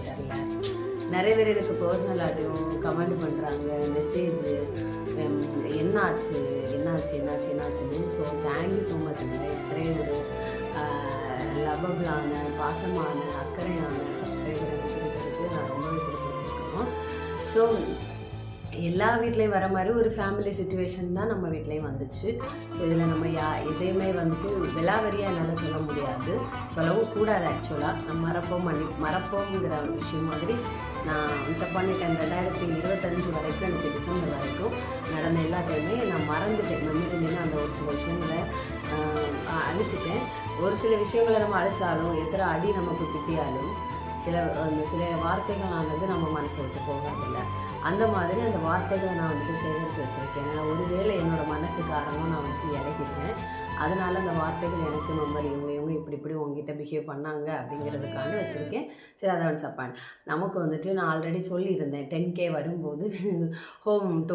தெரில. நிறைய பேர் எனக்கு பர்சனலாகிட்டையும் கமெண்ட் பண்ணுறாங்க, மெசேஜு என்னாச்சு என்னாச்சு என்னாச்சு என்னாச்சுன்னு. ஸோ தேங்க்யூ ஸோ மச்ங்க. இத்தனை ஒரு லவ்வபிளான, பாசமான, அக்கறையான சப்ஸ்கிரைபர் எனக்கு இருக்கிறதுக்கு நான் ரொம்பவே கொடுத்து வச்சுருக்கோம். ஸோ எல்லா வீட்லேயும் வர மாதிரி ஒரு ஃபேமிலி சுச்சுவேஷன் தான் நம்ம வீட்லேயும் வந்துச்சு. ஸோ இதில் நம்ம எதையுமே வந்துட்டு விலாவரியாக என்னால் சொல்ல முடியாது, சொல்லவும் கூடாது. ஆக்சுவலாக நம்ம மறப்போங்கிற ஒரு விஷயம் மாதிரி நான் ஒன்ஸ் அப்பான் எ டைம் 2025 வரைக்கும், எனக்கு டிசம்பர் வரைக்கும் நடந்த எல்லாத்தையுமே நான் மறந்துட்டேன். மெமரிலேருந்து அந்த ஒரு சில விஷயங்களை அழிச்சிட்டேன். ஒரு சில விஷயங்களை நம்ம அழிச்சாலும், எத்தனை அடி நமக்கு கிட்டியாலும் சில வார்த்தைகள் ஆனது நம்ம மனசை விட்டு போகாதில்ல. அந்த மாதிரி அந்த வார்த்தைகளை நான் வந்துட்டு சேகரித்து வச்சுருக்கேன். ஏன்னா ஒருவேளை என்னோடய மனசு காரணம் நான் வந்துட்டு இறங்கிடுவேன். அதனால் அந்த வார்த்தைகள் எனக்கு மெமரி, இவங்க இப்படி உங்ககிட்ட பிஹேவ் பண்ணாங்க அப்படிங்கிறதுக்காக வச்சுருக்கேன். சரி, அதை சப்பான் நமக்கு வந்துட்டு நான் ஆல்ரெடி சொல்லியிருந்தேன் 10K வரும்போது ஹோம் டூ